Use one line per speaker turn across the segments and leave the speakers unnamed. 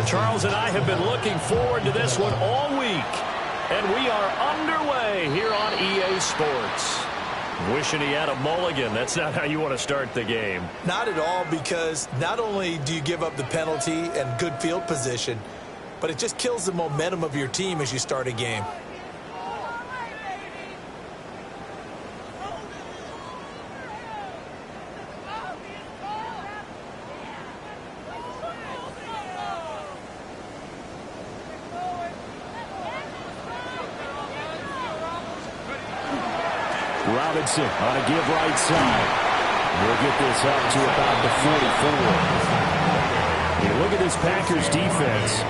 Charles and I have been looking forward to this one all week. And we are underway here on EA Sports. Wishing he had a mulligan. That's not how you want to start the game.
Not at all, because not only do you give up the penalty and good field position, but it just kills the momentum of your team as you start a game.
Robinson on a give right side. We'll get this up to about the 44. You look at this Packers defense.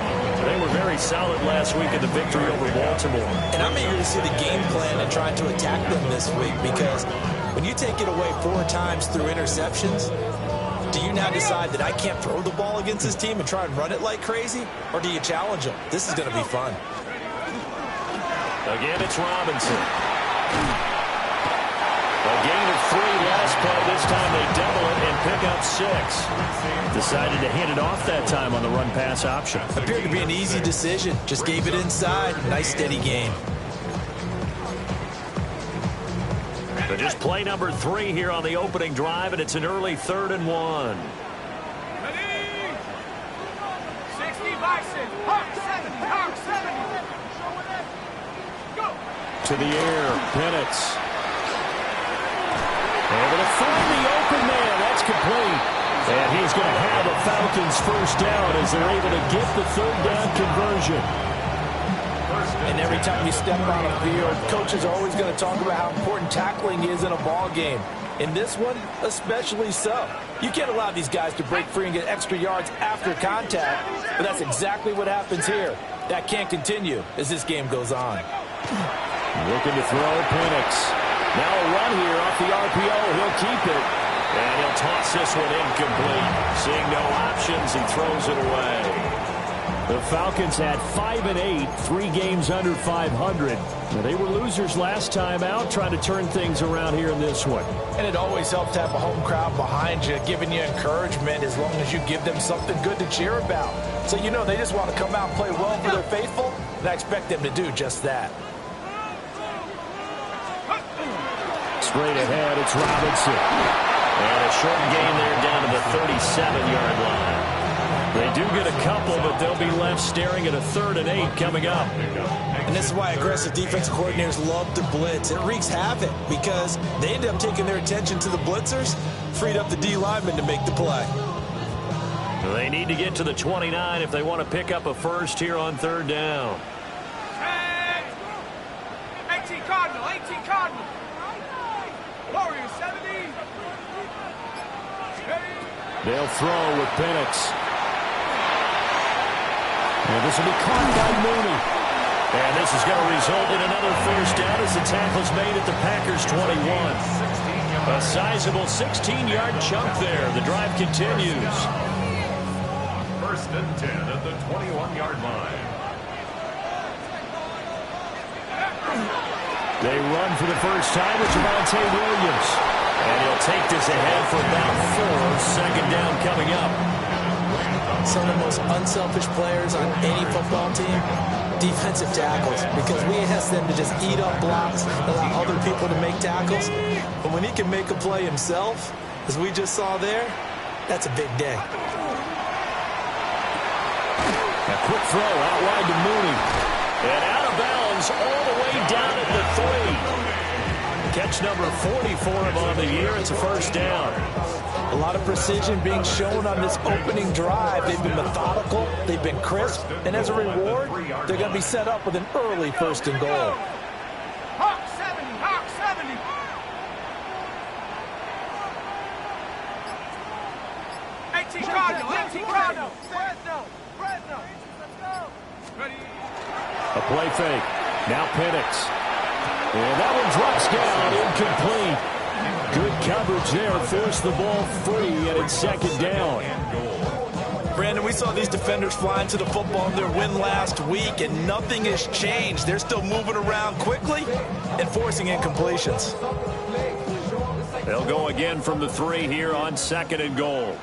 They were very solid last week in the victory over Baltimore.
And I'm eager to see the game plan and trying to attack them this week, because when you take it away 4 times through interceptions, do you now decide that I can't throw the ball against this team and try and run it like crazy? Or do you challenge them? This is going to be fun.
Again, it's Robinson. A gain of 3 last play. This time they double it and pick up 6. Decided to hand it off that time on the run-pass option.
Appeared to be an easy decision. Just gave it inside. Nice, steady gain.
But just play number 3 here on the opening drive, and it's an early 3rd and 1.
Ready? 60 Bison. Hawk 70. Hawk 70. Go.
To the air. Penix. Able to find the open man. That's complete. And he's going to have a Falcons first down as they're able to get the 3rd down conversion.
And every time you step on the field, coaches are always going to talk about how important tackling is in a ball game. In this one, especially so. You can't allow these guys to break free and get extra yards after contact, but that's exactly what happens here. That can't continue as this game goes on.
Looking to throw Penix. Now a run here off the RPO. He'll keep it. And he'll toss this one incomplete. Seeing no options, he throws it away. The Falcons had 5 and 8, 3 games under 500. Now, they were losers last time out, trying to turn things around here in this one.
And it always helps to have a home crowd behind you, giving you encouragement as long as you give them something good to cheer about. So you know they just want to come out and play well for their faithful, and I expect them to do just that.
Straight ahead, it's Robinson. And a short gain there down to the 37-yard line. They do get a couple, but they'll be left staring at a 3rd and 8 coming up.
And this is why aggressive defensive coordinators love to blitz. It wreaks havoc because they end up taking their attention to the blitzers, freed up the D lineman to make the play.
They need to get to the 29 if they want to pick up a first here on 3rd down.
18 Cardinal. 18 Cardinal. Warriors 70.
They'll throw with Penix. And this will be caught by Mooney. And this is going to result in another first down as the tackle's made at the Packers' 21. A sizable 16-yard chunk there. The drive continues.
1st and 10 at the 21-yard line.
They run for the first time with Javonte Williams. And he'll take this ahead for about 4. 2nd down coming up.
Some of the most unselfish players on any football team, defensive tackles, because we ask them to just eat up blocks, allow other people to make tackles. But when he can make a play himself, as we just saw there, that's a big day.
A quick throw out wide to Mooney. And out of bounds all the way down at the 3. Catch number 44 on the year. It's a first down.
A lot of precision being shown on this opening drive. They've been methodical, they've been crisp, and as a reward, they're going to be set up with an early 1st and goal.
Hawk 70. Hawk 70. 18 Cardinal. 18 Cardinal. Fresno. Fresno. Let's go. Ready.
A play fake. Now Penix. And that one drops down, incomplete. Good coverage there, forced the ball free, and it's 2nd down.
Brandon, we saw these defenders flying to the football in their win last week, and nothing has changed. They're still moving around quickly and forcing incompletions.
They'll go again from the 3 here on 2nd and goal.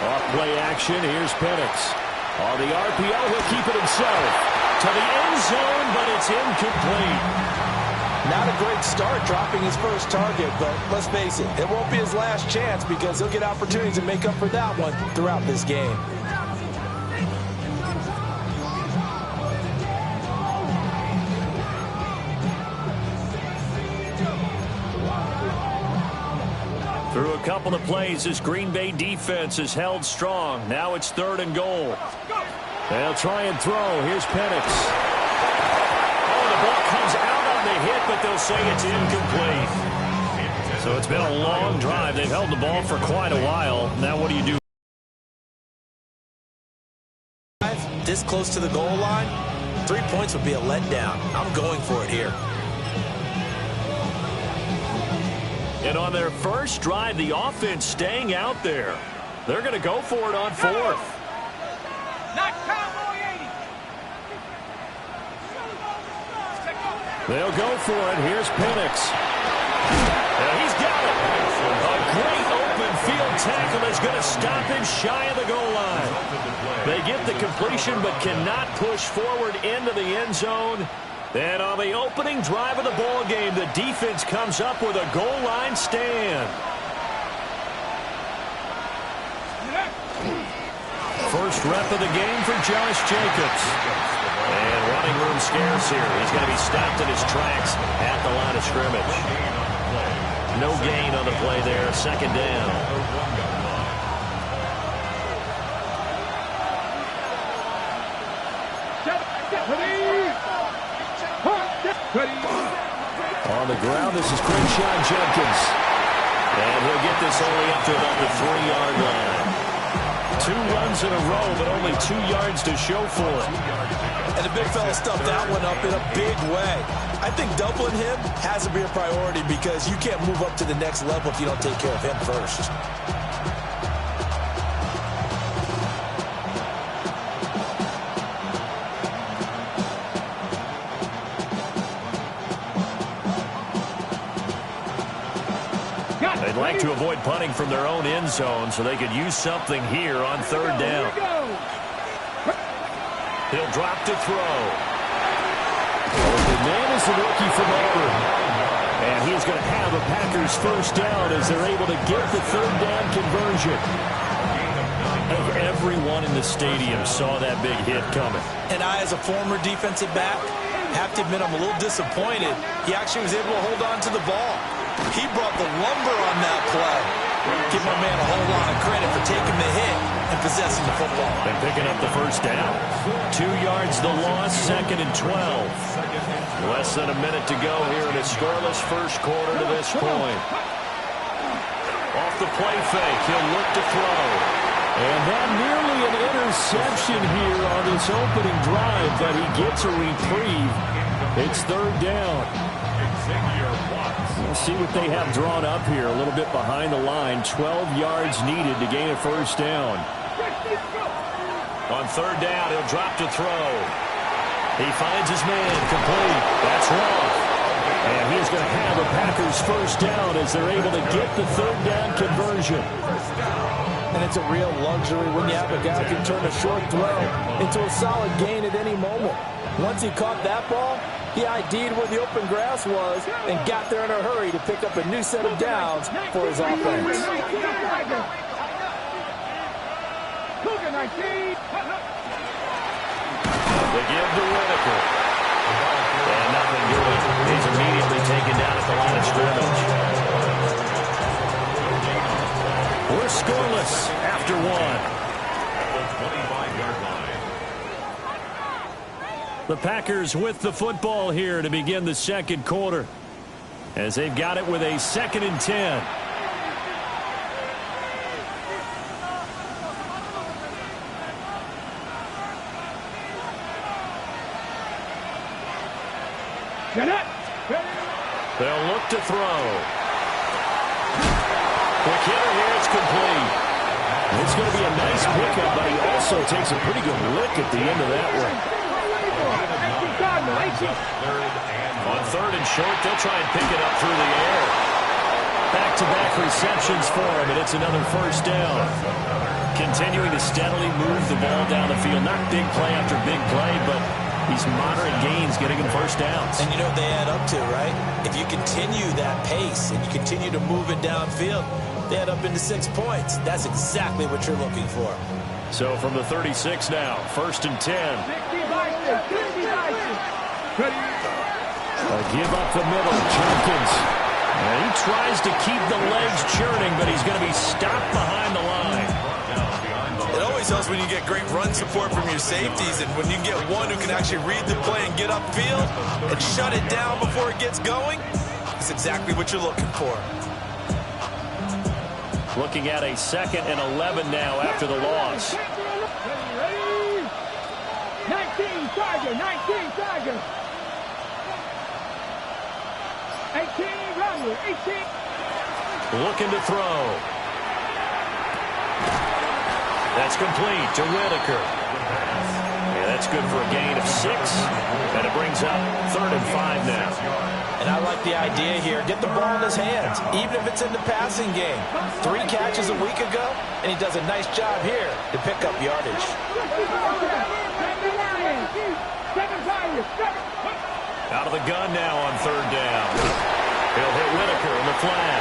Off play action, here's Penix. On the RPO, he'll keep it himself. To the end zone, but it's incomplete.
Not a great start dropping his first target, but let's face it, it won't be his last chance because he'll get opportunities to make up for that one throughout this game.
Through a couple of plays, this Green Bay defense is held strong. Now it's 3rd and goal. They'll try and throw. Here's Penix. Oh, the ball comes out on the hit, but they'll say it's incomplete. So it's been a long drive. They've held the ball for quite a while. Now what do you do?
This close to the goal line, 3 points would be a letdown. I'm going for it here.
And on their first drive, the offense staying out there. They're going to go for it on 4th.
Not Cowboy 80.
They'll go for it. Here's Penix. And he's got it. A great open field tackle is going to stop him shy of the goal line. They get the completion but cannot push forward into the end zone. And on the opening drive of the ball game, the defense comes up with a goal line stand. First rep of the game for Josh Jacobs. And running room scarce here. He's going to be stopped in his tracks at the line of scrimmage. No gain on the play there. 2nd down. On the ground, this is Crenshaw Jenkins. And he'll get this only up to about the 3-yard line. 2 runs in a row, but only 2 yards to show for it.
And the big fella stuffed that one up in a big way. I think doubling him has to be a priority because you can't move up to the next level if you don't take care of him first.
They'd like to avoid punting from their own end zone so they could use something here on 3rd down. He'll drop to throw. The man is the rookie from Auburn. And he's going to have a Packers first down as they're able to get the 3rd down conversion. And everyone in the stadium saw that big hit coming.
And I, as a former defensive back, have to admit I'm a little disappointed. He actually was able to hold on to the ball. He brought the lumber on that play. Give my man a whole lot of credit for taking the hit and possessing the football.
And picking up the first down. 2 yards the loss, 2nd and 12. Less than a minute to go here in a scoreless first quarter to this point. Off the play fake, he'll look to throw. And that nearly an interception here on this opening drive, but he gets a reprieve. It's 3rd down. We'll see what they have drawn up here. A little bit behind the line. 12 yards needed to gain a first down. On 3rd down, he'll drop to throw. He finds his man complete. That's Roth. And he's going to have a Packers first down as they're able to get the 3rd down conversion.
And it's a real luxury when you have a guy who can turn a short throw into a solid gain at any moment. Once he caught that ball, he ID'd where the open grass was and got there in a hurry to pick up a new set of downs for his offense.
They give to Whitaker. And nothing doing. He's immediately taken down at the line of scrimmage. We're scoreless after 1. The Packers with the football here to begin the 2nd quarter, as they've got it with a 2nd and 10. They'll look to throw. Quick hitter here, it's complete. It's going to be a nice pickup, but he also takes a pretty good lick at the end of that one. On third and short, they'll try and pick it up through the air. Back-to-back receptions for him, and it's another first down. Continuing to steadily move the ball down the field. Not big play after big play, but these moderate gains getting him first downs.
And you know what they add up to, right? If you continue that pace and you continue to move it downfield, they add up into 6 points. That's exactly what you're looking for.
So from the 36 now, first and 10. A give up the middle, Jenkins. And he tries to keep the legs churning, but he's going to be stopped behind the line.
It always helps when you get great run support from your safeties, and when you get one who can actually read the play and get upfield and shut it down before it gets going, it's exactly what you're looking for.
Looking at a 2nd and 11 now after the loss.
19 Tiger. 18 Romney, 18.
Looking to throw. That's complete to Whitaker. Yeah, that's good for a gain of 6. And it brings up 3rd and 5 now.
And I like the idea here. Get the ball in his hands, even if it's in the passing game. 3 catches a week ago, and he does a nice job here to pick up yardage.
Out of the gun now on 3rd down. He'll hit Whitaker in the flat.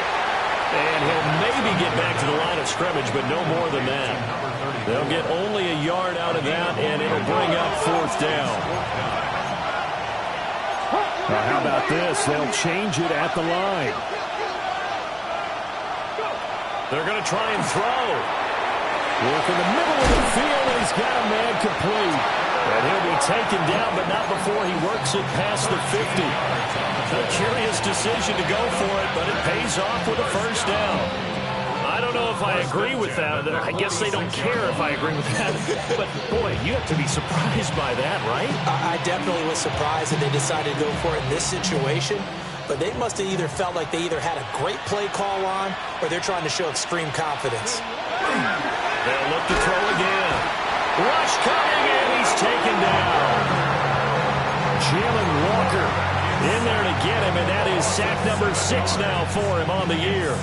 And he'll maybe get back to the line of scrimmage, but no more than that. They'll get only a yard out of that, and it'll bring up 4th down. Now, how about this? They'll change it at the line. They're going to try and throw. Work in the middle of the field, and he's got a man complete. And he'll be taken down, but not before he works it past the 50. A curious decision to go for it, but it pays off with a first down. I don't know if I agree with that. I guess they don't care if I agree with that. But, boy, you have to be surprised by that, right?
I definitely was surprised that they decided to go for it in this situation. But they must have either felt like they either had a great play call on or they're trying to show extreme confidence.
They'll look to throw again. Rush coming, and he's taken down. Jalen Walker in there to get him, and that is sack number 6 now for him on the year.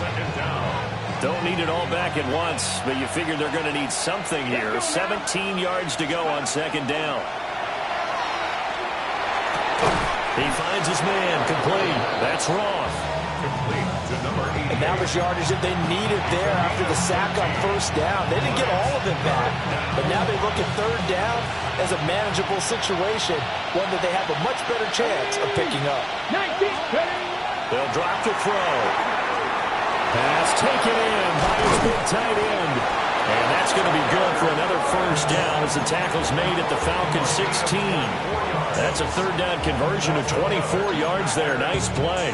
Don't need it all back at once, but you figure they're going to need something here. 17 yards to go on 2nd down. He finds his man, complete. That's Roth.
And that was yardage that they needed there after the sack on 1st down. They didn't get all of it back, but now they look at 3rd down as a manageable situation, one that they have a much better chance of picking up.
They'll drop to throw. Pass taken in by his big tight end. And that's going to be good for another first down as the tackle's made at the Falcons 16. That's a 3rd down conversion of 24 yards there. Nice play.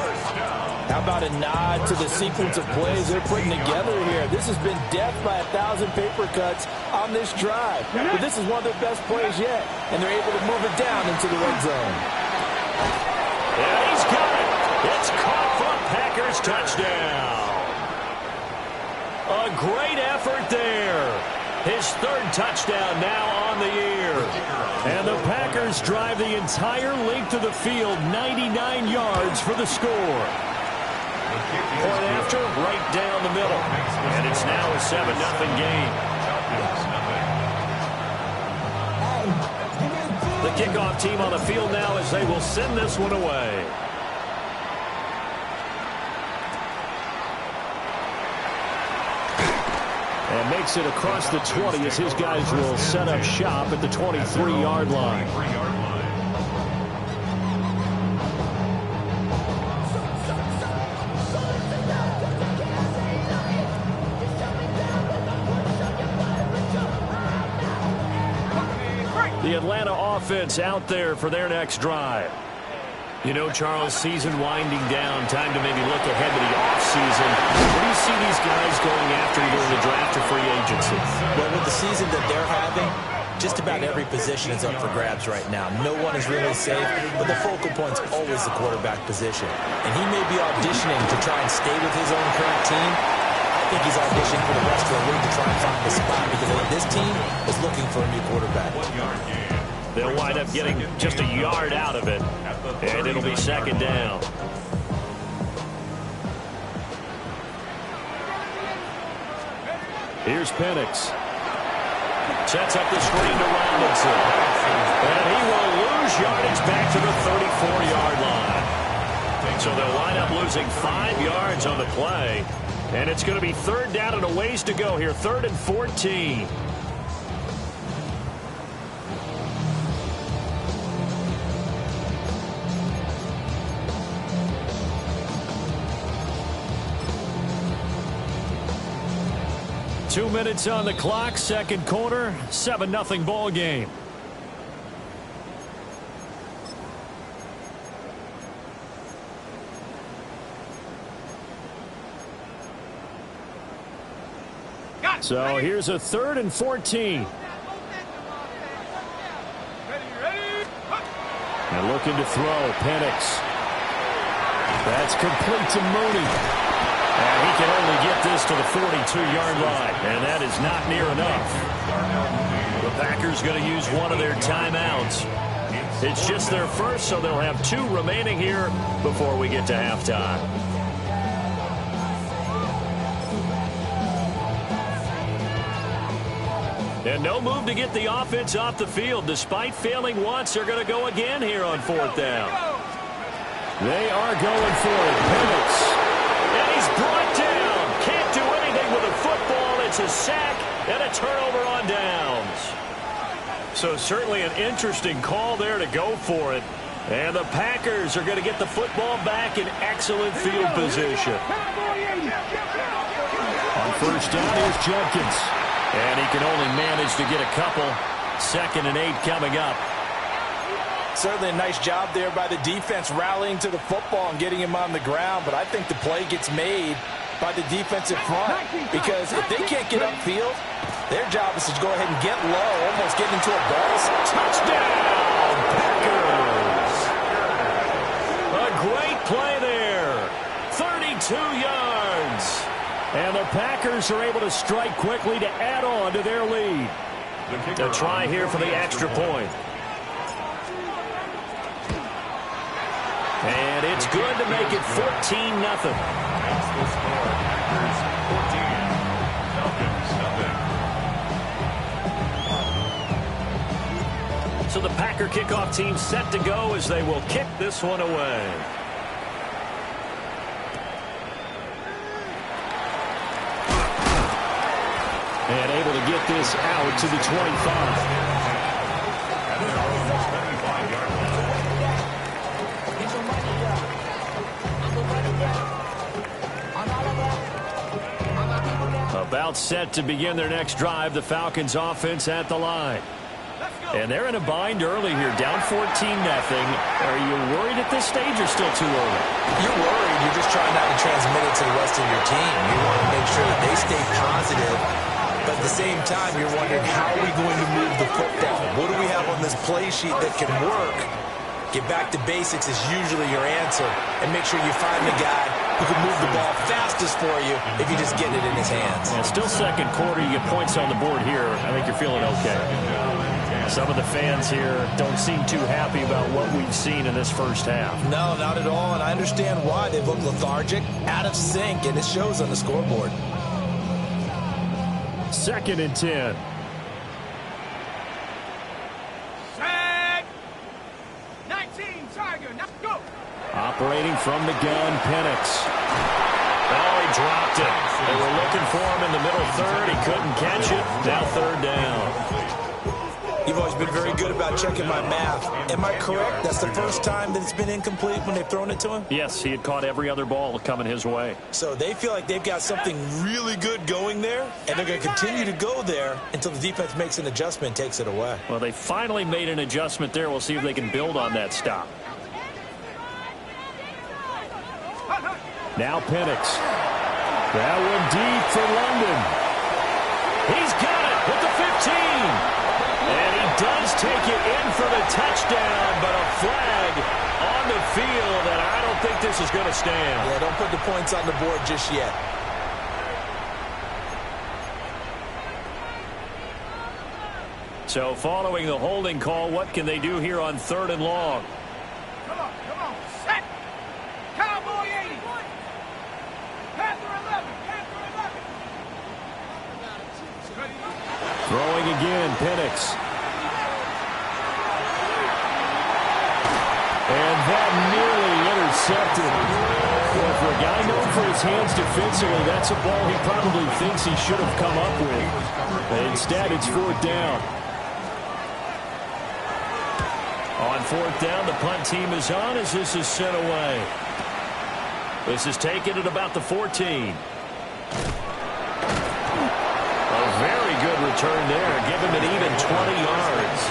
How about a nod to the sequence of plays they're putting together here? This has been death by 1,000 paper cuts on this drive. But this is one of their best plays yet, and they're able to move it down into the red zone.
Yeah, he's got it. It's caught for a Packers touchdown. A great effort there. His 3rd touchdown now on the year. And the Packers drive the entire length of the field, 99 yards for the score. Point after, right down the middle. And it's now a 7-0 game. The kickoff team on the field now as they will send this one away. And makes it across the 20 as his guys will set up shop at the 23-yard line. The Atlanta offense out there for their next drive. You know, Charles, season winding down, time to maybe look ahead to the offseason. Where do you see these guys going after either in the draft or free agency?
Well, with the season that they're having, just about every position is up for grabs right now. No one is really safe, but the focal point's always the quarterback position. And he may be auditioning to try and stay with his own current team, I think he's auditioning for the rest of the league to try and find the spot because I think this team is looking for a new quarterback.
They'll wind up getting just a yard out of it, and it'll be second down. Here's Penix. Sets up the screen to Robinson. And he will lose yardage back to the 34-yard line. So they'll wind up losing 5 yards on the play. And it's going to be third down and a ways to go here. 3rd and 14. Two minutes on the clock, second quarter, 7-0 ball game. So here's a 3rd and 14. And looking to throw, Penix. That's complete to Mooney. And he can only get this to the 42-yard line, and that is not near enough. The Packers going to use one of their timeouts. It's just their first, so they'll have 2 remaining here before we get to halftime. And no move to get the offense off the field. Despite failing once, they're going to go again here on 4th down. They are going for it. Penix. And he's brought down. Can't do anything with a football. It's a sack and a turnover on downs. So certainly an interesting call there to go for it. And the Packers are going to get the football back in excellent field position. On 1st down, here's Jenkins. And he can only manage to get a couple. 2nd and 8 coming up.
Certainly a nice job there by the defense rallying to the football and getting him on the ground, but I think the play gets made by the defensive front because if they can't get upfield, their job is to go ahead and get low, almost get into a ball.
Touchdown, Packers! A great play there. 32 yards. And the Packers are able to strike quickly to add on to their lead. A try here for the extra point. And it's good to make it 14-0. So the Packer kickoff team set to go as they will kick this one away. And able to get this out to the 25. About set to begin their next drive, the Falcons offense at the line. And they're in a bind early here, down 14-0. Are you worried at this stage or still too early?
You're worried. You're just trying not to transmit it to the rest of your team. You want to make sure that they stay positive. But at the same time, you're wondering, how are we going to move the football? What do we have on this play sheet that can work? Get back to basics is usually your answer. And make sure you find the guy who can move the ball fastest for you if you just get it in his hands.
Yeah, still second quarter. You get points on the board here. I think you're feeling okay. Some of the fans here don't seem too happy about what we've seen in this first half.
No, not at all. And I understand why. They look lethargic, out of sync, and it shows on the scoreboard.
2nd and 10.
Set. 19, Tiger, now go.
Operating from the gun, Penix. Oh, he dropped it. They were looking for him in the middle third. He couldn't catch it. Now 3rd down.
You've always been very good about checking my math. Am I correct? That's the first time that it's been incomplete when they've thrown it to him?
Yes, he had caught every other ball coming his way.
So they feel like they've got something really good going there, and they're going to continue to go there until the defense makes an adjustment and takes it away.
Well, they finally made an adjustment there. We'll see if they can build on that stop. Now Penix. That one deep for London. He's got it with the 15. And he does take it in for the touchdown, but a flag on the field, and I don't think this is going to stand.
Yeah, don't put the points on the board just yet.
So following the holding call, what can they do here on 3rd and long?
Come on, set. Cowboy 80. Panther 11.
Throwing again, Penix. And that nearly intercepted. Well, for a guy known for his hands defensively, that's a ball he probably thinks he should have come up with. But instead, it's 4th down. On 4th down, the punt team is on as this is sent away. This is taken at about the 14. A very good return there. Give him an even 20 yards.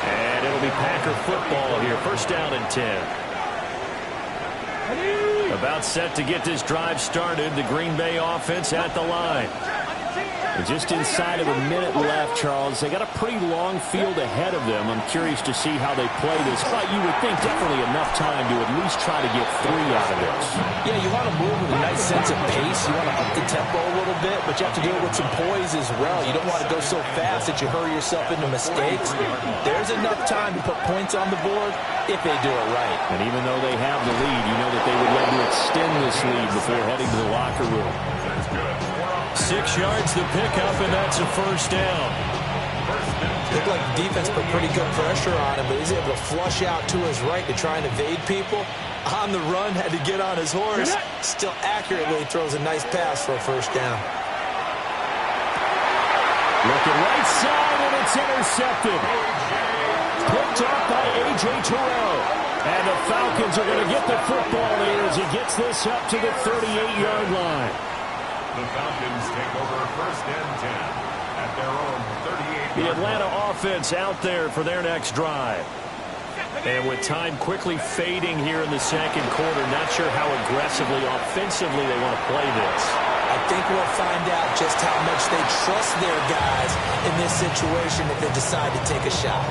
And it'll be Packer football here. 1st down and 10. About set to get this drive started. The Green Bay offense at the line. And just inside of a minute left, Charles. They got a pretty long field ahead of them. I'm curious to see how they play this. But you would think definitely enough time to at least try to get 3 out of this.
Yeah, you want to move with a nice sense of pace. You want to up the tempo a little bit, but you have to do it with some poise as well. You don't want to go so fast that you hurry yourself into mistakes. There's enough time to put points on the board if they do it right.
And even though they have the lead, you know that they would love to extend this lead before heading to the locker room. 6 yards to pick up, and that's a 1st down.
Looked like the defense put pretty good pressure on him, but he's able to flush out to his right to try and evade people. On the run, had to get on his horse. Still accurately throws a nice pass for a 1st down.
Looking right side, and it's intercepted. Picked up by A.J. Terrell. And the Falcons are going to get the football here as he gets this up to the 38-yard line.
The Falcons take over 1st and 10 at their own 38.
The Atlanta offense out there for their next drive. And with time quickly fading here in the 2nd quarter, not sure how aggressively, offensively they want to play this.
I think we'll find out just how much they trust their guys in this situation if they decide to take a shot.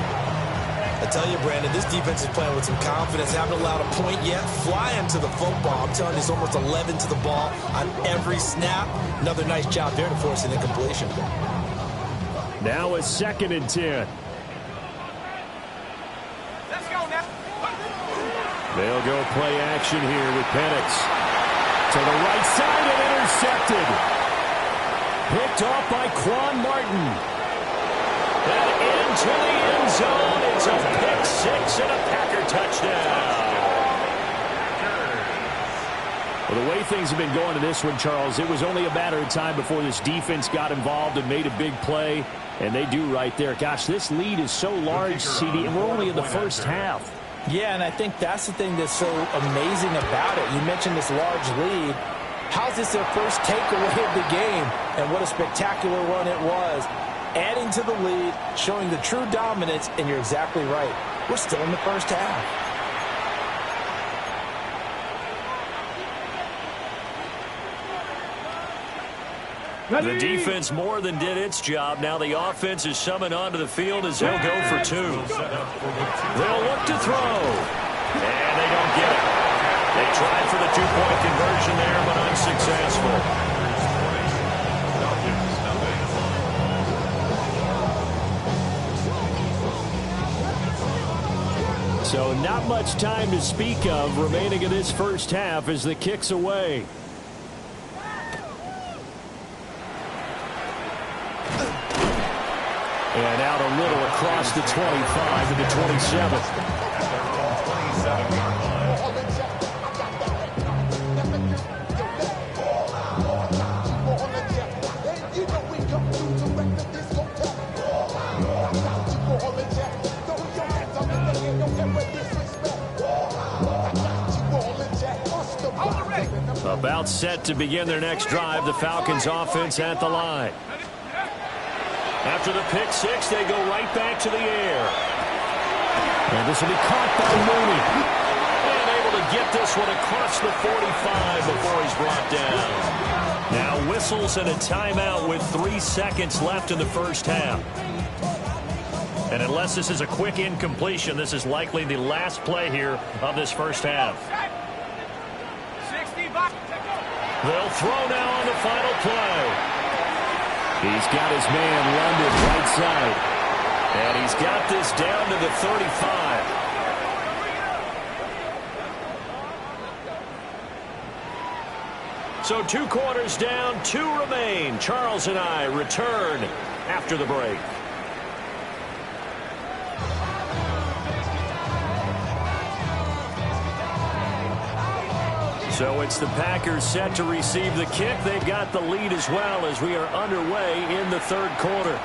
I tell you, Brandon, this defense is playing with some confidence. Haven't allowed a point yet. Flying to the football. I'm telling you, it's almost 11 to the ball on every snap. Another nice job there to force an incompletion.
Now a 2nd and 10.
Let's go now.
They'll go play action here with Penix. To the right side and intercepted. Picked off by Quan Martin. And into the end zone. It's a pick 6 and a Packer touchdown. Well, the way things have been going to this one, Charles, it was only a matter of time before this defense got involved and made a big play. And they do right there. Gosh, this lead is so large, CD, and we're only in the 1st half.
Yeah, and I think that's the thing that's so amazing about it. You mentioned this large lead. How's this their first takeaway of the game? And what a spectacular run it was. Adding to the lead, showing the true dominance, and you're exactly right. We're still in the 1st half.
The defense more than did its job. Now the offense is summoned onto the field as they'll go for 2. They'll look to throw. And they don't get it. They tried for the 2-point conversion there, but unsuccessful. So not much time to speak of remaining in this 1st half as the kick's away. And out a little across the 25 to the 27. About set to begin their next drive, the Falcons offense at the line. After the pick 6, they go right back to the air. And this will be caught by Mooney. And able to get this one across the 45 before he's brought down. Now whistles and a timeout with 3 seconds left in the 1st half. And unless this is a quick incompletion, this is likely the last play here of this 1st half. They'll throw now on the final play. He's got his man London right side. And he's got this down to the 35. So 2 quarters down, 2 remain. Charles and I return after the break. So it's the Packers set to receive the kick. They've got the lead as well as we are underway in the 3rd quarter.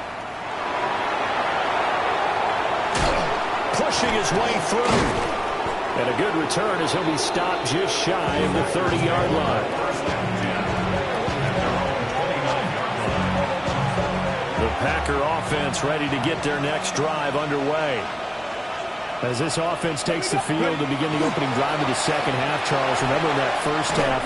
Pushing his way through. And a good return as he'll be stopped just shy of the 30-yard line. The Packer offense ready to get their next drive underway. As this offense takes the field to begin the opening drive of the 2nd half, Charles, remember in that 1st half,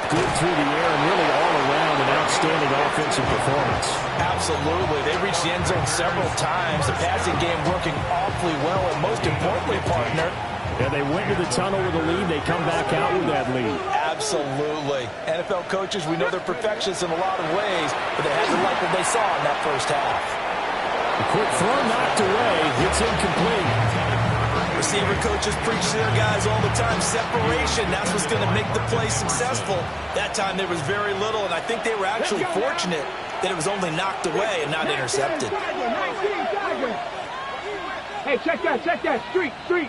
good through the air and really all around an outstanding offensive performance.
Absolutely. They reached the end zone several times. The passing game working awfully well, and most importantly, partner,
yeah, they went to the tunnel with a lead. They come back out with that lead.
Absolutely. NFL coaches, we know they're perfectionists in a lot of ways, but they had to like what they saw in that 1st half.
A quick throw knocked away. It's incomplete.
Receiver coaches preach to their guys all the time. Separation, that's what's going to make the play successful. That time there was very little, and I think they were actually fortunate that it was only knocked away and not intercepted.
Hey, check that. Street.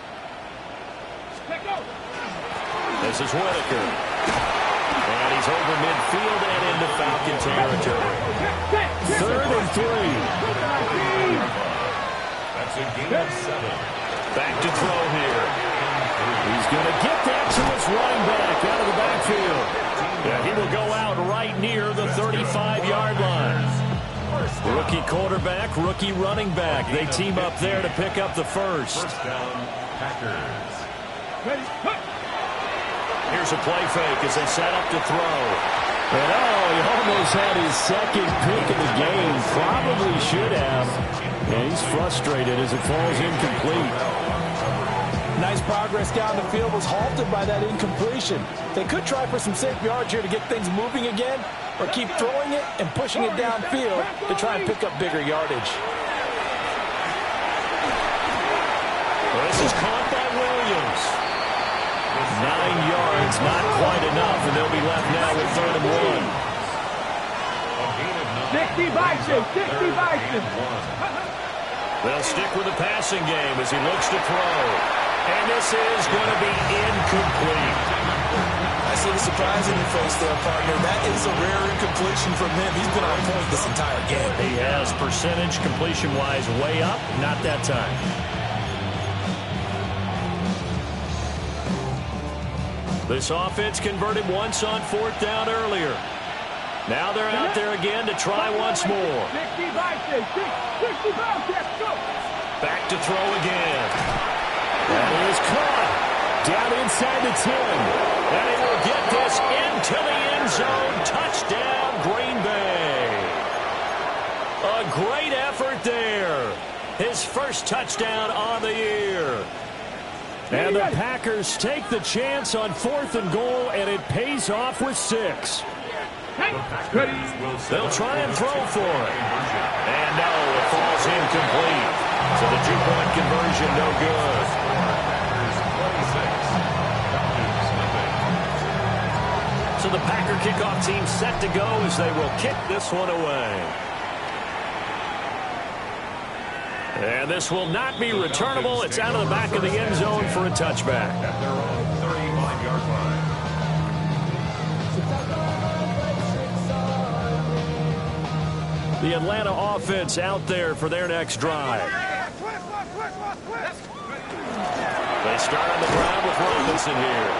This is Whitaker. And he's over midfield and into Falcon territory. 3rd and 3.
That's a gain of 7.
Back to throw here. He's going to get that to his running back out of the backfield. Yeah, he will go out right near the 35-yard line. Rookie quarterback, rookie running back. They team up there to pick up the first.
First down, Packers.
Here's a play fake as they set up to throw. And he almost had his 2nd pick of the game. Probably should have. And he's frustrated as it falls incomplete.
Nice progress down the field was halted by that incompletion. They could try for some safe yards here to get things moving again, or keep throwing it and pushing it downfield to try and pick up bigger yardage.
Well, this is caught by Williams. 9 yards, not quite enough, and they'll be left now with 3rd and
60 Bison.
They'll stick with the passing game as he looks to throw. And this is going to be incomplete.
I see the surprise in your face there, partner. That is a rare incompletion from him. He's been on point this entire game.
He has percentage completion-wise way up, not that time. This offense converted once on 4th down earlier. Now they're out there again to try once more. Back to throw again. That is caught. Down inside the 10. And he will get this into the end zone. Touchdown, Green Bay. A great effort there. His first touchdown on the year. And the Packers take the chance on 4th and goal, and it pays off with 6. They'll try and throw for it. And no, it falls incomplete. So the 2-point conversion, no good. So the Packer kickoff team set to go as they will kick this one away. And this will not be returnable. It's out of the back of the end zone for a touchback.
At their own 35-yard line.
The Atlanta offense out there for their next drive. They start on the ground with Robinson here.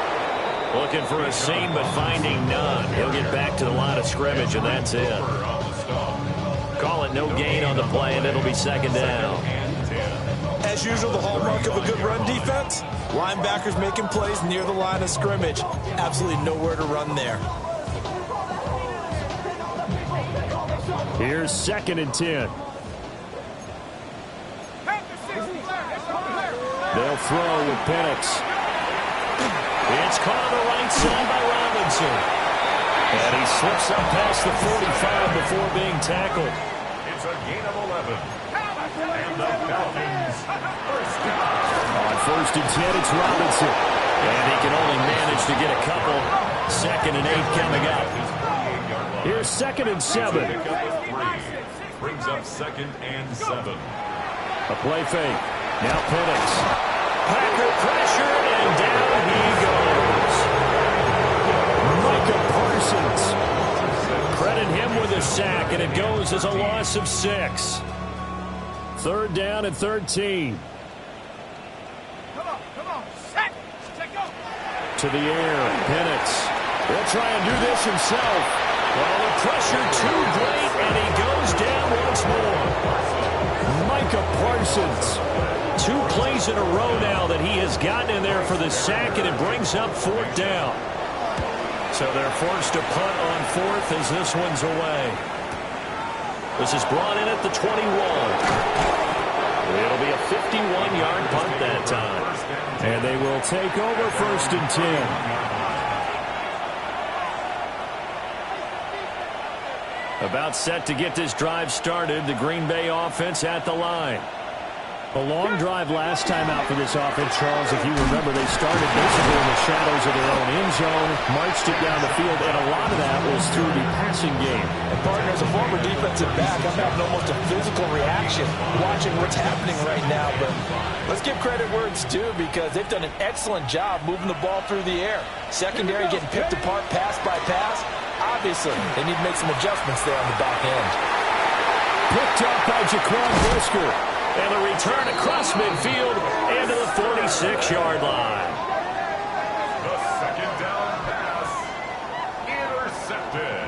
Looking for a seam, but finding none. He'll get back to the line of scrimmage, and that's it. Call it no gain on the play, and it'll be 2nd down.
As usual, the hallmark of a good run defense, linebackers making plays near the line of scrimmage. Absolutely nowhere to run there.
Here's 2nd and 10. They'll throw with Penix. It's caught on the right side by Robinson. And he slips up past the 45 before being tackled.
It's a gain of 11. And the Falcons, first down.
On 1st and 10, it's Robinson. And he can only manage to get a couple. 2nd and 8 coming up. Here's 2nd and 7.
Brings up 2nd and 7.
A play fake. Now Penix. Packer pressure, and down he goes. Micah Parsons. Credit him with a sack, and it goes as a loss of 6. 3rd down and 13.
Come on, set, go.
To the air, Penix. He'll try and do this himself. Well, the pressure too great, and he goes down once more. Micah Parsons. 2 plays in a row now that he has gotten in there for the sack, and it brings up 4th down. So they're forced to punt on 4th as this one's away. This is brought in at the 21. It'll be a 51-yard punt that time. And they will take over 1st and 10. About set to get this drive started. The Green Bay offense at the line. A long drive last time out for this offense, Charles. If you remember, they started basically in the shadows of their own end zone, marched it down the field, and a lot of that was through the passing game.
And partner, as a former defensive back, I'm having almost a physical reaction watching what's happening right now. But let's give credit where it's due, because they've done an excellent job moving the ball through the air. Secondary getting picked apart pass by pass. Obviously, they need to make some adjustments there on the back end.
Picked up by Jaquan Brisker. And a return across midfield and to the 46-yard line.
The 2nd down pass intercepted.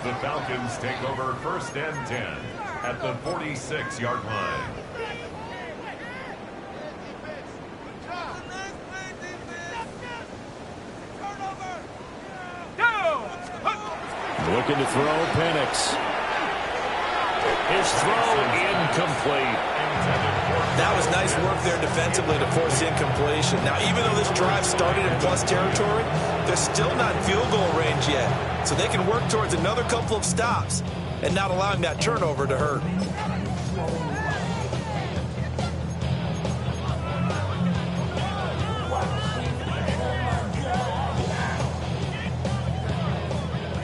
The Falcons take over 1st and 10 at the 46-yard line.
Looking to throw, Penix. His throw incomplete.
That was nice work there defensively to force incompletion. Now, even though this drive started in plus territory, they're still not in field goal range yet. So they can work towards another couple of stops and not allowing that turnover to hurt.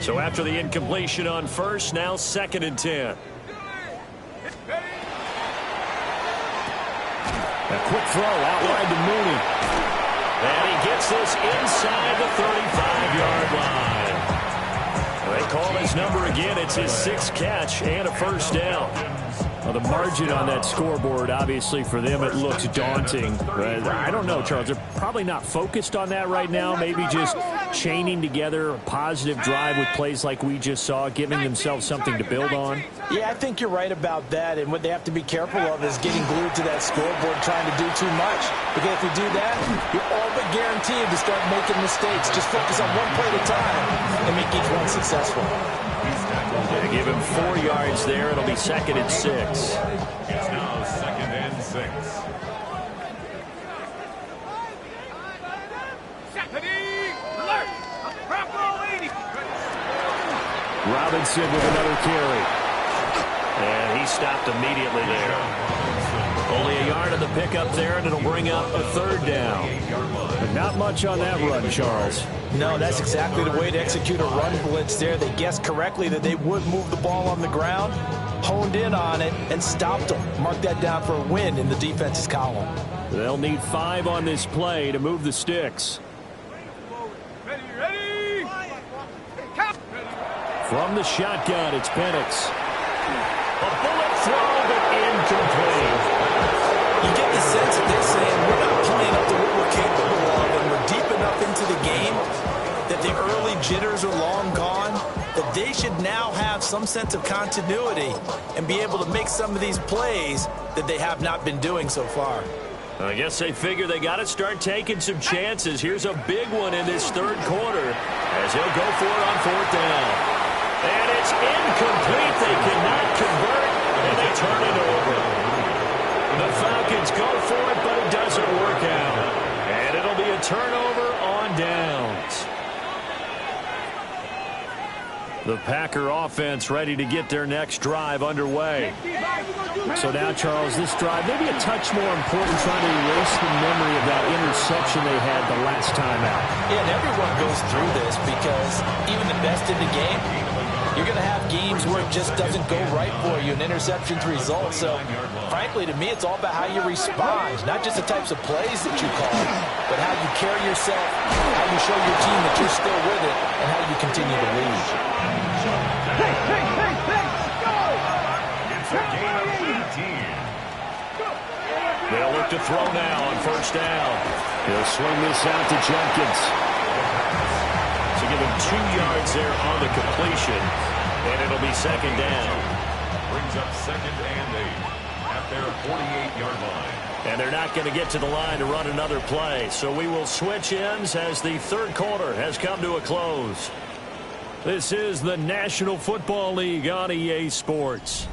So after the incompletion on 1st, now 2nd and 10. A quick throw out wide to Mooney. And he gets this inside the 35-yard line. They call his number again. It's his 6th catch and a 1st down. Well, the margin on that scoreboard, obviously, for them, it looks daunting. But I don't know, Charles. They're probably not focused on that right now. Maybe just chaining together a positive drive with plays like we just saw, giving themselves something to build on.
Yeah, I think you're right about that. And what they have to be careful of is getting glued to that scoreboard, trying to do too much. Because if you do that, you're all but guaranteed to start making mistakes. Just focus on one play at a time and make each one successful.
They give him 4 yards there. It'll be 2nd and 6.
It's now 2nd and 6.
Robinson with another carry. And he stopped immediately there. Only a yard of the pickup there, and it'll bring up a 3rd down. But not much on that run, Charles.
No, that's exactly the way to execute a run blitz there. They guessed correctly that they would move the ball on the ground, honed in on it, and stopped them. Mark that down for a win in the defense's column.
They'll need 5 on this play to move the sticks.
Ready!
From the shotgun, it's Penix. A bullet throw, but incomplete.
You get the sense that they're saying we're not playing up to what we're capable of, and we're deep enough into the game that the early jitters are long gone, that they should now have some sense of continuity and be able to make some of these plays that they have not been doing so far.
I guess they figure they got to start taking some chances. Here's a big one in this 3rd quarter as he'll go for it on 4th down. And it's incomplete. They cannot convert, and they turn it over. The Falcons go for it, but it doesn't work out. And it'll be a turnover on downs. The Packers Packer offense ready to get their next drive underway. So now, Charles, this drive maybe a touch more important, trying to erase the memory of that interception they had the last time out.
Yeah, and everyone goes through this because even the best in the game, you're going to have games where it just doesn't go right for you, and interceptions result. So, frankly, to me, it's all about how you respond, not just the types of plays that you call, but how you carry yourself, how you show your team that you're still with it, and how you continue to lead.
It's a gain of 18.
They'll look to throw now on first down. He'll swing this out to Jenkins. So give him 2 yards there on the completion, and it'll be second down.
Brings up 2nd and 8 at their 48-yard line.
And they're not going to get to the line to run another play. So we will switch ends as the third quarter has come to a close. This is the National Football League on EA Sports.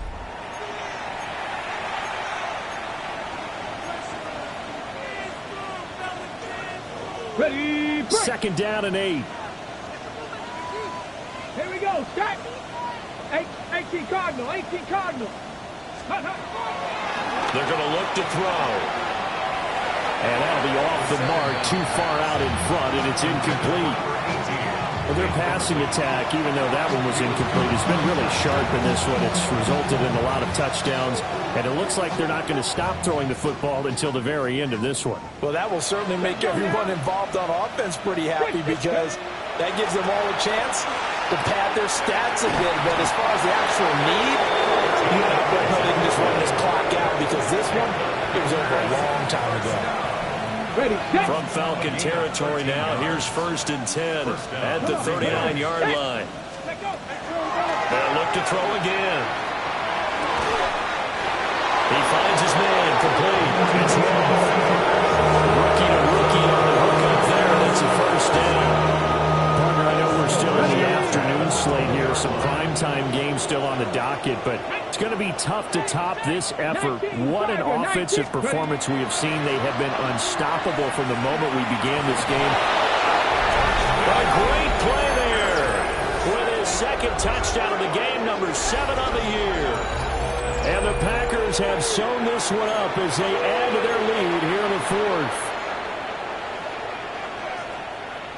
Ready, break.
2nd down and 8.
Here we go, start. 18 Cardinal, 18 Cardinal.
They're going to look to throw. And that'll be off the mark, too far out in front, and it's incomplete. Well, their passing attack, even though that one was incomplete, has been really sharp in this one. It's resulted in a lot of touchdowns, and it looks like they're not going to stop throwing the football until the very end of this one.
Well, that will certainly make everyone involved on offense pretty happy because that gives them all a chance to pad their stats a bit. But as far as the actual need, you know, they can just run this clock out because this one, it was over a long time ago.
Ready, set.
From Falcon territory now, here's 1st and 10 at the 39-yard line. They'll look to throw again. He finds his man, complete. It's rookie to rookie on the hook up there. That's a first down. Partner, I know we're still in the afternoon slate here. Some primetime games still on the docket, but it's going to be tough to top this effort. What an offensive performance we have seen. They have been unstoppable from the moment we began this game. A great play there with his 2nd touchdown of the game, number 7 on the year. And the Packers have sewn this one up as they add to their lead here in the 4th.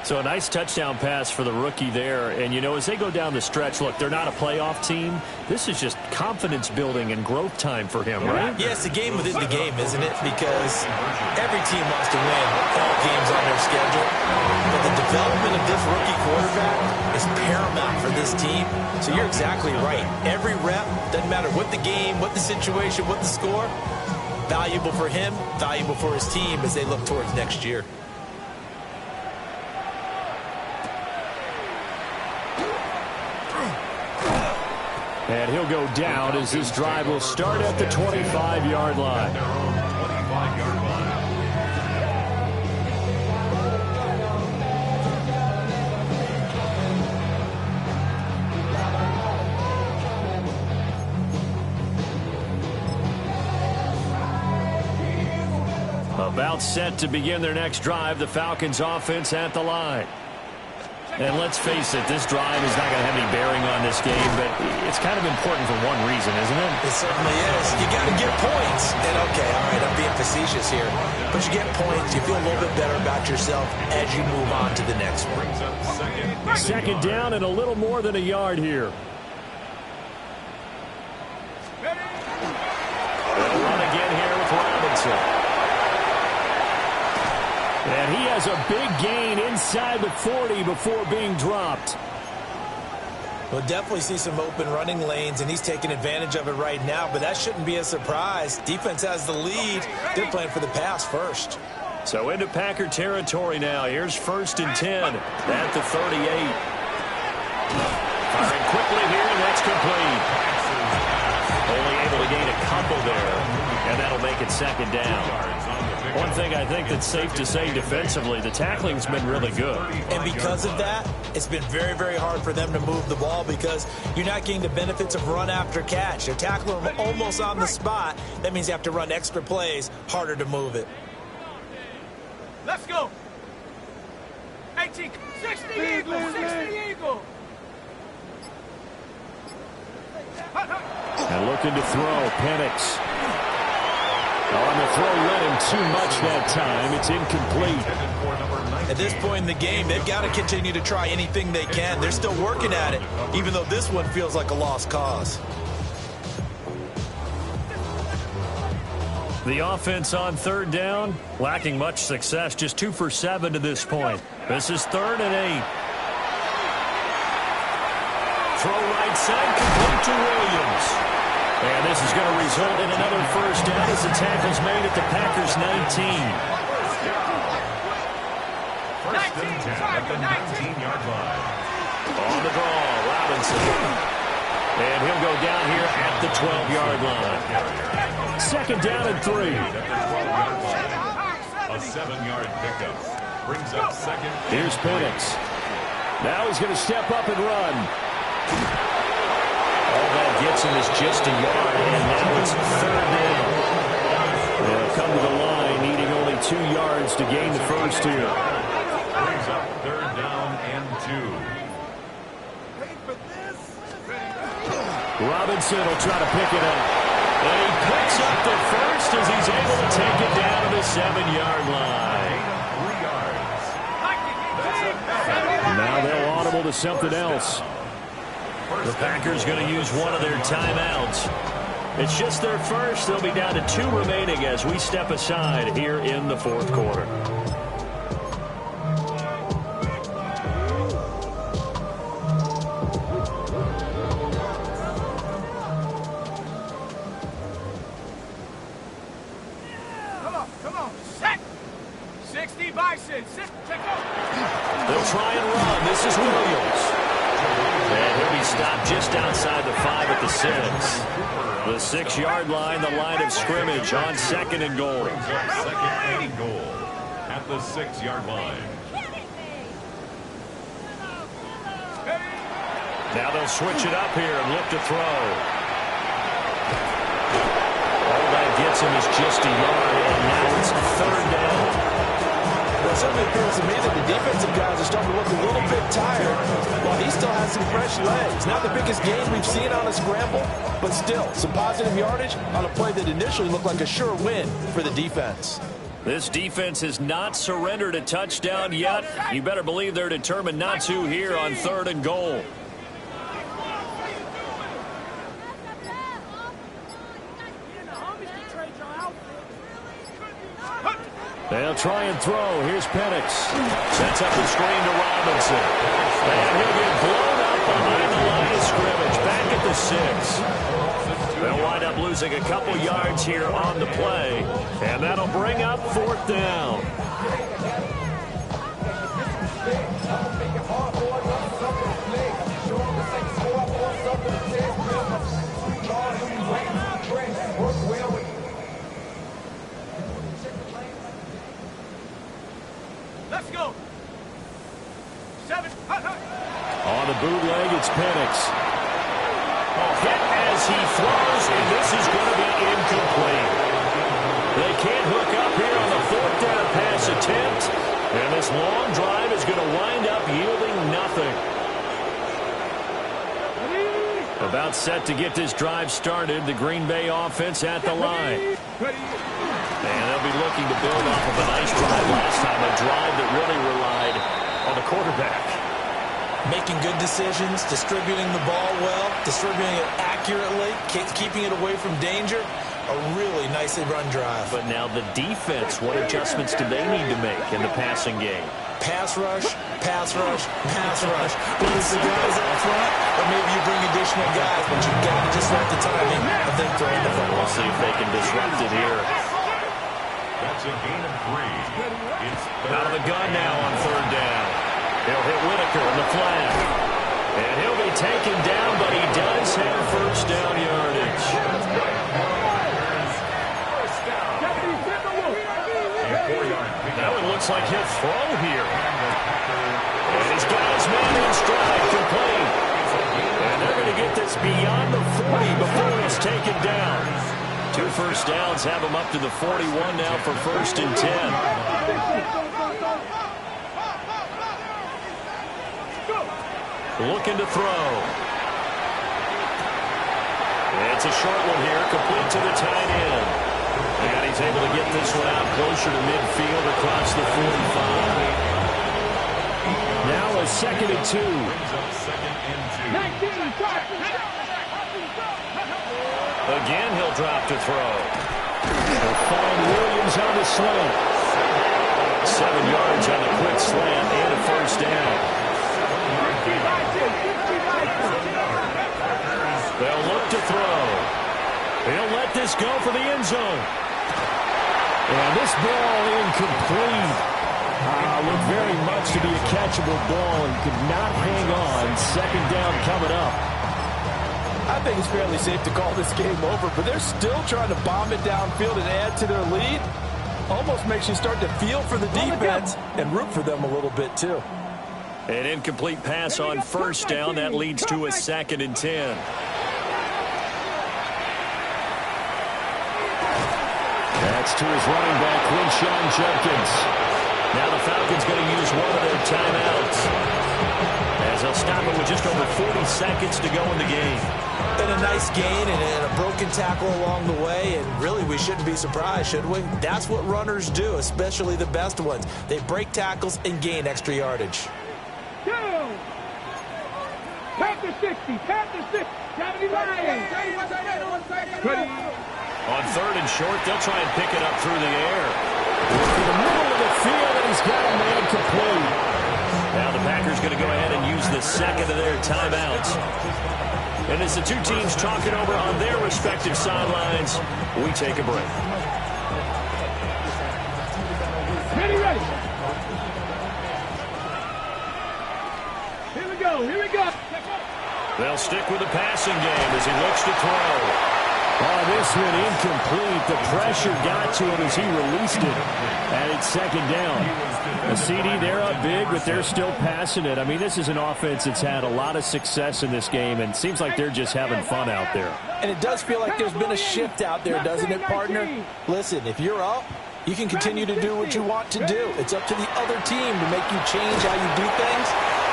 So a nice touchdown pass for the rookie there. And, you know, as they go down the stretch, look, they're not a playoff team. This is just confidence building and growth time for him, right?
Yeah, it's a game within the game, isn't it? Because every team wants to win all games on their schedule. But the development of this rookie quarterback is paramount for this team. So you're exactly right. Every rep, doesn't matter what the game, what the situation, what the score, valuable for him, valuable for his team as they look towards next year.
And he'll go down as this drive will start at the 25-yard line.
Their own 25-yard line.
About set to begin their next drive, the Falcons offense at the line. And let's face it, this drive is not going to have any bearing on this game, but it's kind of important for one reason, isn't it?
It certainly is. You got to get points. And, okay, all right, I'm being facetious here. But you get points, you feel a little bit better about yourself as you move on to the next one.
Second down and a little more than a yard here. They'll run again here with Robinson. And he has a big gain inside the 40 before being dropped.
We'll definitely see some open running lanes, and he's taking advantage of it right now, but that shouldn't be a surprise. Defense has the lead. They're playing for the pass first.
So into Packer territory now. Here's 1st and 10 at the 38. Firing quickly here, and that's complete. Only able to gain a couple there, and that'll make it 2nd down. One thing I think that's safe to say defensively, the tackling's been really good.
And because of that, it's been very, very hard for them to move the ball because you're not getting the benefits of run after catch. They're tackling them almost on the spot. That means you have to run extra plays, harder to move it.
Let's go. 18, 60 Eagle, 60 Eagle.
And looking to throw, Penix. On the throw, led him too much that time. It's incomplete.
At this point in the game, they've got to continue to try anything they can. They're still working at it, even though this one feels like a lost cause.
The offense on third down, lacking much success. Just 2 for 7 to this point. This is 3rd and 8. Throw right side, complete to Williams. And this is going to result in another first down as the tackle's made at the Packers' 19.
First and 10 at the 19-yard line.
On the draw, Robinson. And he'll go down here at the 12-yard line. 2nd down and 3.
A 7-yard pickup brings up 2nd.
Here's Penix. Now he's going to step up and run. All that gets him is just a yard, and now it's 3rd down. They'll come to the line, needing only 2 yards to gain the first here.
Brings up 3rd down and 2.
Robinson will try to pick it up. And he picks up the first as he's able to take it down to the 7-yard line.
3 yards.
Now they'll audible to something else. The Packers going to use one of their timeouts. It's just their first. They'll be down to 2 remaining as we step aside here in the 4th quarter.
Come on. Set. 60 bison. Sit. Check out.
They'll try and run. This is Williams. And he'll be stopped just outside the 5 at the 6. The 6-yard line, the line of scrimmage on 2nd and goal.
2nd and goal at the 6-yard line.
Now they'll switch it up here and look to throw. All that gets him is just a yard, and now it's 3rd down.
Well, it certainly appears to me that the defensive guys are starting to look a little bit tired while he still has some fresh legs. Not the biggest gain we've seen on a scramble, but still some positive yardage on a play that initially looked like a sure win for the defense.
This defense has not surrendered a touchdown yet. You better believe they're determined not to here on 3rd and goal. They'll try and throw. Here's Penix. Sets up the screen to Robinson. And he'll get blown up behind the line of scrimmage. Back at the 6. They'll wind up losing a couple yards here on the play. And that'll bring up 4th down.
Let's go. 7.
On the bootleg, it's Penix. Hit as he throws, and this is going to be incomplete. They can't hook up here on the 4th down pass attempt, and this long drive is going to wind up yielding nothing. About set to get this drive started, the Green Bay offense at the line. And they'll be looking to build off of a nice drive last time, a drive that really relied on the quarterback.
Making good decisions, distributing the ball well, distributing it accurately, keeping it away from danger. A really nicely run drive.
But now the defense, what adjustments do they need to make in the passing game?
Pass rush, pass rush, pass rush. Whether it's the guys out front, or maybe you bring additional guys, but you've got to just let the timing of them throwing the football.
We'll see if they can disrupt it here.
That's a gain of 3. It's
Out of the gun now on 3rd down. He'll hit Whitaker in the flat. And he'll be taken down, but he does have first down yardage. Now it looks like he'll throw here. And he's got his man in stride, complete. And they're going to get this beyond the 40 before he's taken down. 2 first downs have him up to the 41 now for 1st and 10. Looking to throw. It's a short one here, complete to the tight end. And he's able to get this one out closer to midfield across the 45. Now a 2nd and 2. Again, he'll drop to throw. He'll find Williams on the slant. 7 yards on the quick slant and a first down. They'll look to throw. He'll let this go for the end zone. And this ball incomplete. Looked very much to be a catchable ball and could not hang on. 2nd down coming up.
I think it's fairly safe to call this game over, but they're still trying to bomb it downfield and add to their lead. Almost makes you start to feel for the defense and root for them a little bit too.
An incomplete pass on first down. That leads to a 2nd and 10. That's to his running back, Quinshon Judkins. Now the Falcons going to use one of their timeouts, as they'll stop it with just over 40 seconds to go in the game.
And a nice gain and a broken tackle along the way, and really we shouldn't be surprised, should we? That's what runners do, especially the best ones. They break tackles and gain extra yardage.
Panther 60, Panther 60, 79.
On 3rd and short, they'll try and pick it up through the air. In the middle of the field, and he's got a man complete. Now the Packers going to go ahead and use the 2nd of their timeouts. And as the two teams talk it over on their respective sidelines, we take a break.
Ready. Here we go, here we go.
They'll stick with the passing game as he looks to throw. Oh, this one incomplete. The pressure got to him as he released it. And it's 2nd down. A CD, they're up big, but they're still passing it. I mean, this is an offense that's had a lot of success in this game, and it seems like they're just having fun out there.
And it does feel like there's been a shift out there, doesn't it, partner? Listen, if you're up, you can continue to do what you want to do. It's up to the other team to make you change how you do things.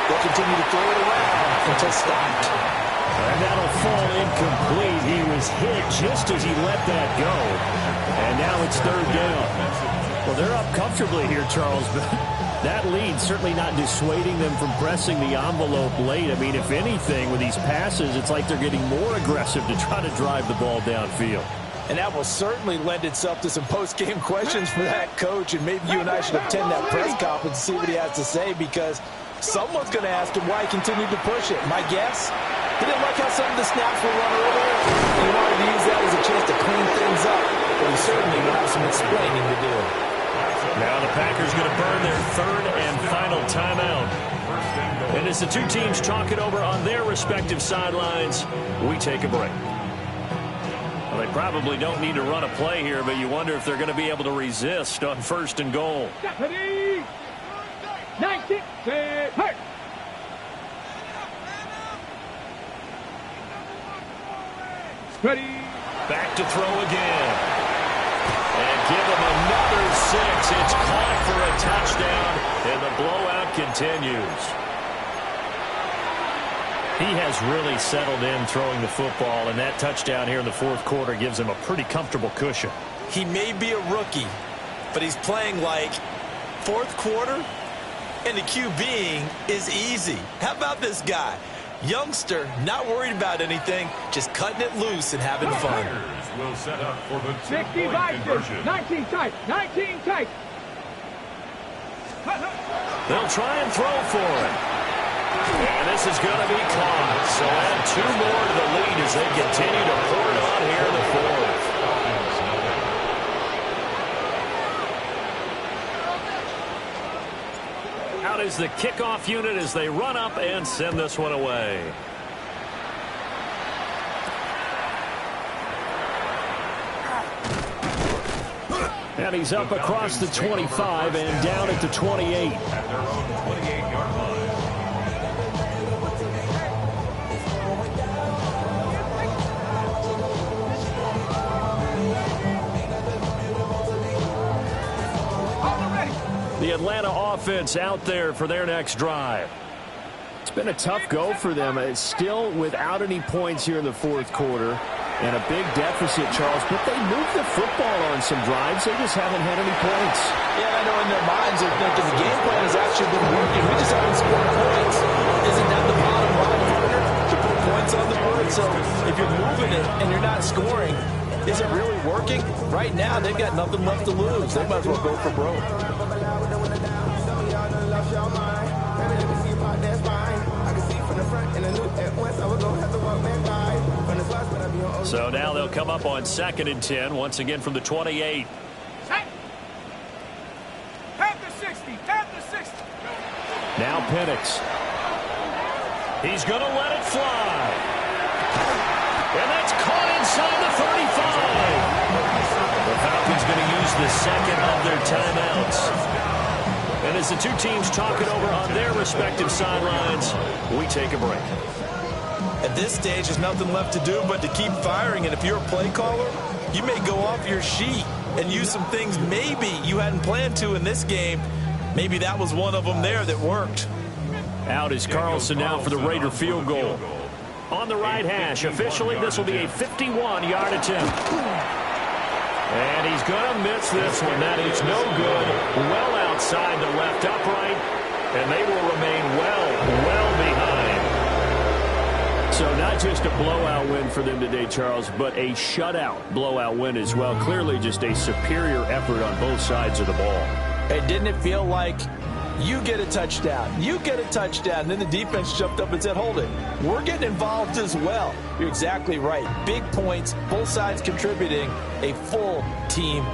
They'll continue to throw it around until stopped.
And that'll fall incomplete. He was hit just as he let that go. And now it's 3rd down. Well, they're up comfortably here, Charles, but that lead certainly not dissuading them from pressing the envelope late. I mean, if anything, with these passes, it's like they're getting more aggressive to try to drive the ball downfield.
And that will certainly lend itself to some post-game questions for that coach. And maybe you and I should attend that press conference and see what he has to say, because someone's going to ask him why he continued to push it. My guess? He didn't like how some of the snaps were run earlier. He wanted to use that as a chance to clean things up. But he certainly will have some explaining to do.
Now the Packers going to burn their 3rd and final timeout. And as the two teams talk it over on their respective sidelines, we take a break. Well, they probably don't need to run a play here, but you wonder if they're going to be able to resist on 1st and goal.
19, hurt. Ready.
Back to throw again. And give him another 6. It's caught for a touchdown, and the blowout continues. He has really settled in throwing the football, and that touchdown here in the 4th quarter gives him a pretty comfortable cushion.
He may be a rookie, but he's playing like 4th quarter, and the QBing is easy. How about this guy? Youngster, not worried about anything, just cutting it loose and having fun.
Will set up for the
60
2-point conversion.
19 tight, 19 tight.
They'll try and throw for it. And this is going to be caught. So add 2 more to the lead as they continue to pour it on here in the 4th. Out is the kickoff unit as they run up and send this one away. And he's up across the 25 and down at the 28.
At their own 28-yard line.
The Atlanta offense out there for their next drive. It's been a tough go for them. It's still without any points here in the 4th quarter. And a big deficit, Charles, but they moved the football on some drives. They just haven't had any points.
Yeah, I know in their minds they're thinking the game plan has actually been working. We just haven't scored points. Isn't that the bottom line, partner? To put points on the board? So if you're moving it and you're not scoring, is it really working? Right now, they've got nothing left to lose. They might as well go for broke.
So now they'll come up on 2nd and 10, once again from the 28.
Panther 60, Panther 60.
Now Penix. He's going to let it fly. And that's caught inside the 35. The Falcons going to use the second of their timeouts. And as the two teams talk it over on their respective sidelines, we take a break.
At this stage, there's nothing left to do but to keep firing. And if you're a play caller, you may go off your sheet and use some things maybe you hadn't planned to in this game. Maybe that was one of them there that worked.
Out is Carlson now for the Raider field goal. On the right hash, officially, this will be a 51-yard attempt. And he's going to miss this one. That is no good. Well outside the left upright. And they will remain well behind. So not just a blowout win for them today, Charles, but a shutout blowout win as well. Clearly just a superior effort on both sides of the ball.
Hey, didn't it feel like you get a touchdown, you get a touchdown, and then the defense jumped up and said, hold it, we're getting involved as well. You're exactly right. Big points, both sides contributing, a full team